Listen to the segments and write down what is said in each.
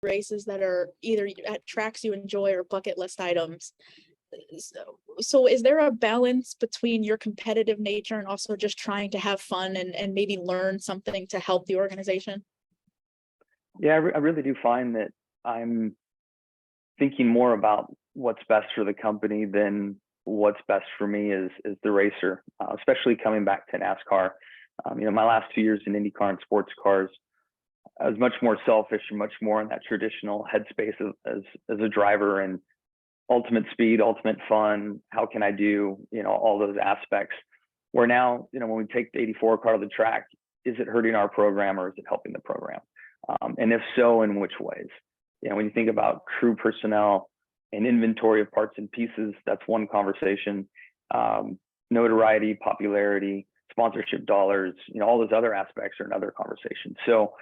races that are either at tracks you enjoy or bucket list items. So is there a balance between your competitive nature and also just trying to have fun and maybe learn something to help the organization? Yeah, I really do find that I'm thinking more about what's best for the company than what's best for me as the racer, especially coming back to NASCAR. My last 2 years in IndyCar and sports cars, I was much more selfish and much more in that traditional headspace as a driver and ultimate speed, ultimate fun. How can I do, all those aspects? Where now, when we take the 84 car to the track, is it hurting our program or is it helping the program? And if so, in which ways? When you think about crew personnel and inventory of parts and pieces, that's one conversation. Notoriety, popularity, sponsorship dollars, all those other aspects are another conversation. So,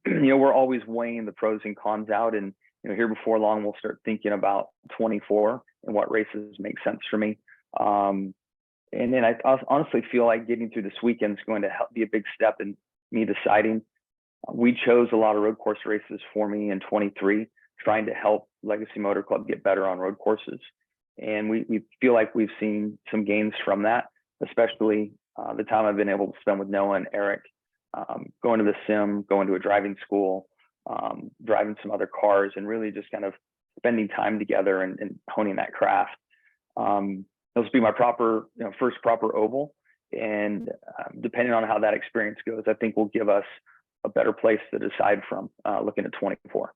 we're always weighing the pros and cons out, and here before long, we'll start thinking about 24 and what races make sense for me. And then I honestly feel like getting through this weekend is going to be a big step in me deciding. We chose a lot of road course races for me in 23, trying to help Legacy Motor Club get better on road courses. And we feel like we've seen some gains from that, especially the time I've been able to spend with Noah and Erik, going to the sim, going to a driving school, driving some other cars, and really just kind of spending time together and honing that craft. This will be my first proper oval. And depending on how that experience goes, I think will give us a better place to decide from looking at 24.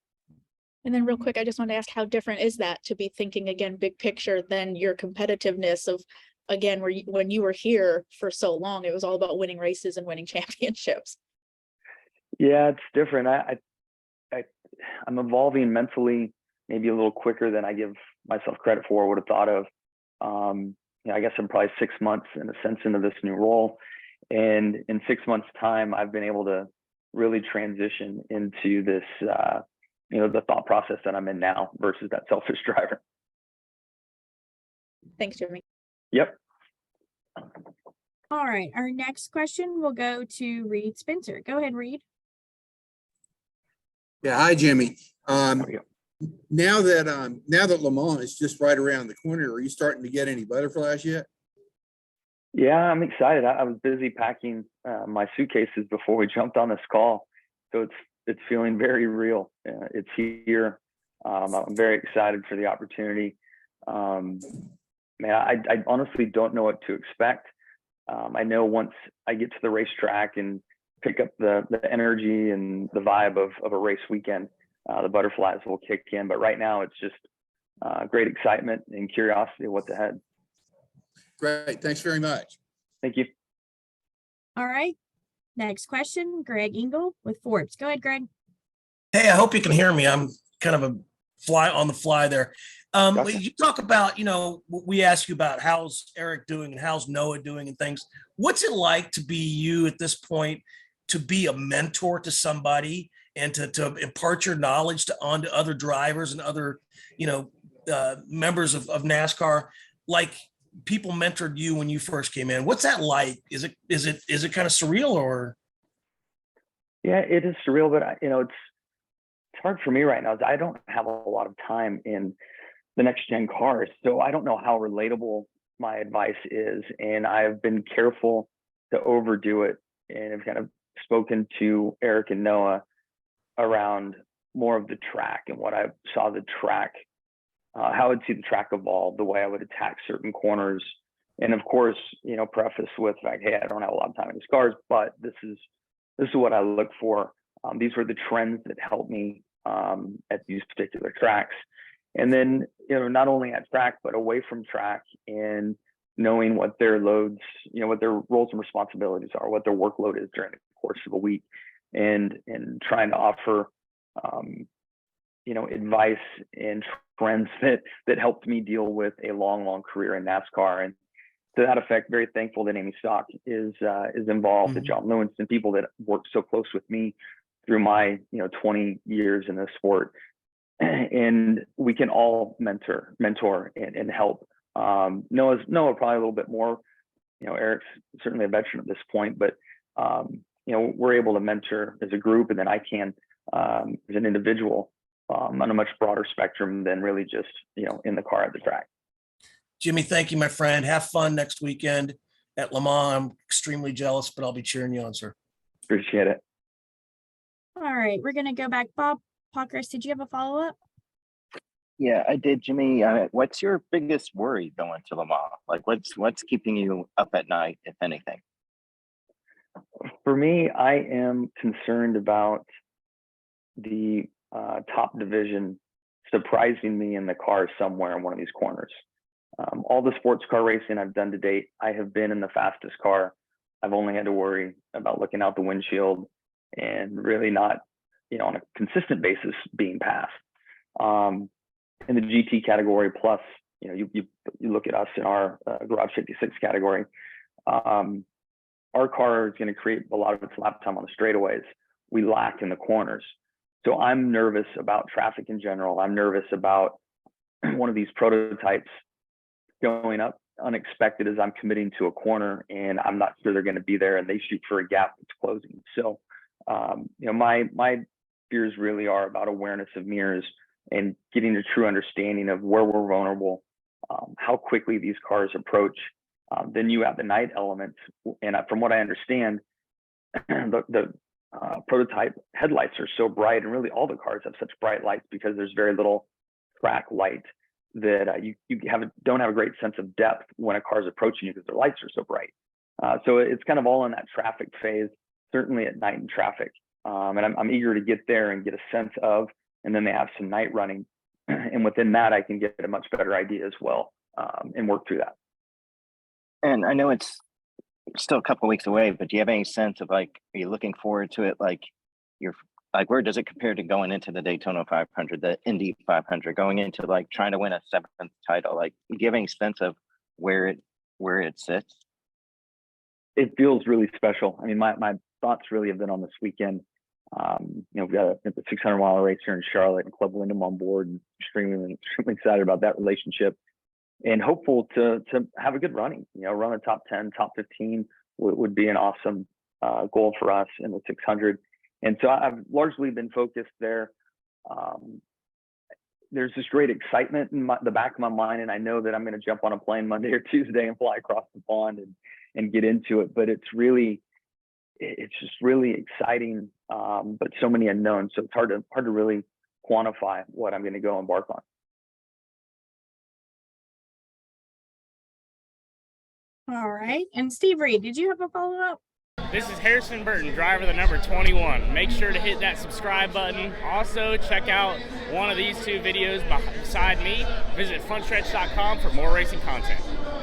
And then real quick, I just want to ask, how different is that to be thinking again, big picture, than your competitiveness of, again, when you were here for so long, it was all about winning races and winning championships? Yeah, it's different. I'm evolving mentally, maybe a little quicker than I give myself credit for, would have thought of. I guess I'm probably 6 months in a sense into this new role. And in 6 months' time, I've been able to really transition into this, the thought process that I'm in now versus that selfish driver. Thanks, Jimmie. Yep. All right. Our next question will go to Reed Spencer. Go ahead, Reed. Yeah. Hi, Jimmie. Now that Le Mans is just right around the corner, are you starting to get any butterflies yet? Yeah, I'm excited. I was busy packing my suitcases before we jumped on this call, so it's feeling very real. It's here. I'm very excited for the opportunity. I honestly don't know what to expect. I know once I get to the racetrack and pick up the energy and the vibe of a race weekend, the butterflies will kick in. But right now, it's just great excitement and curiosity of what's ahead. Great. Thanks very much. Thank you. All right. Next question, Greg Engel with Forbes. Go ahead, Greg. Hey, I hope you can hear me. I'm kind of a fly on the fly there. Gotcha. You talk about, we ask you about how's Erik doing and how's Noah doing and things. What's it like to be you at this point, to be a mentor to somebody and to impart your knowledge onto other drivers and other, members of NASCAR? Like, people mentored you when you first came in. What's that like? Is it kind of surreal, or? Yeah, it is surreal, but it's hard for me right now. I don't have a lot of time in the next gen cars, so I don't know how relatable my advice is, and I've been careful to overdo it, and I've kind of spoken to Erik and Noah around more of the track and what I saw the track, how I'd see the track evolve, the way I would attack certain corners. And of course, preface with like, hey, I don't have a lot of time in these cars, but this is what I look for. These were the trends that helped me at these particular tracks. And then, not only at track, but away from track, and knowing what their loads, what their roles and responsibilities are, what their workload is during the course of a week, and trying to offer, advice and trends that helped me deal with a long career in NASCAR. And to that effect, very thankful that Amy Stock is involved, that John Lewis, and people that worked so close with me through my 20 years in this sport. And we can all mentor and help. Noah probably a little bit more. Erik's certainly a veteran at this point, but we're able to mentor as a group, and then I can as an individual on a much broader spectrum than really just, in the car at the track. Jimmie, thank you, my friend. Have fun next weekend at Le Mans. I'm extremely jealous, but I'll be cheering you on, sir. Appreciate it. All right, we're gonna go back. Bob Pockris, did you have a follow-up? Yeah, I did, Jimmie. What's your biggest worry going to Le Mans? Like, what's keeping you up at night, if anything? For me, I am concerned about the top division surprising me in the car somewhere in one of these corners. All the sports car racing I've done to date, I have been in the fastest car. I've only had to worry about looking out the windshield and really not, on a consistent basis being passed. In the GT category, plus, you look at us in our Garage 56 category, our car is going to create a lot of its lap time on the straightaways. We lack in the corners. So I'm nervous about traffic in general. I'm nervous about one of these prototypes going up unexpected as I'm committing to a corner and I'm not sure they're going to be there and they shoot for a gap that's closing. So, my fears really are about awareness of mirrors and getting a true understanding of where we're vulnerable, how quickly these cars approach. Then you have the night elements. And from what I understand, the prototype headlights are so bright, and really all the cars have such bright lights because there's very little track light that you don't have a great sense of depth when a car's approaching you because their lights are so bright. So it's kind of all in that traffic phase, certainly at night in traffic. And I'm eager to get there and get a sense of, and then they have some night running. And within that, I can get a much better idea as well and work through that. And I know it's still a couple of weeks away, but do you have any sense of, like, are you looking forward to it? Like, where does it compare to going into the Daytona 500, the Indy 500, going into like trying to win a 7th title? Like, do you have any sense of where it sits? It feels really special. I mean, my thoughts really have been on this weekend. We've got a 600-mile race here in Charlotte and Club Wyndham on board, and extremely excited about that relationship and hopeful to have a good running. Run a top 10, top 15 would be an awesome goal for us in the 600. And so I've largely been focused there. There's this great excitement in the back of my mind, and I know that I'm going to jump on a plane Monday or Tuesday and fly across the pond and get into it. But it's just really exciting, but so many unknowns. So it's hard to really quantify what I'm going to go embark on. All right, and Steve Reed, did you have a follow-up? This is Harrison Burton, driver the number 21. Make sure to hit that subscribe button. Also, check out one of these two videos beside me. Visit frontstretch.com for more racing content.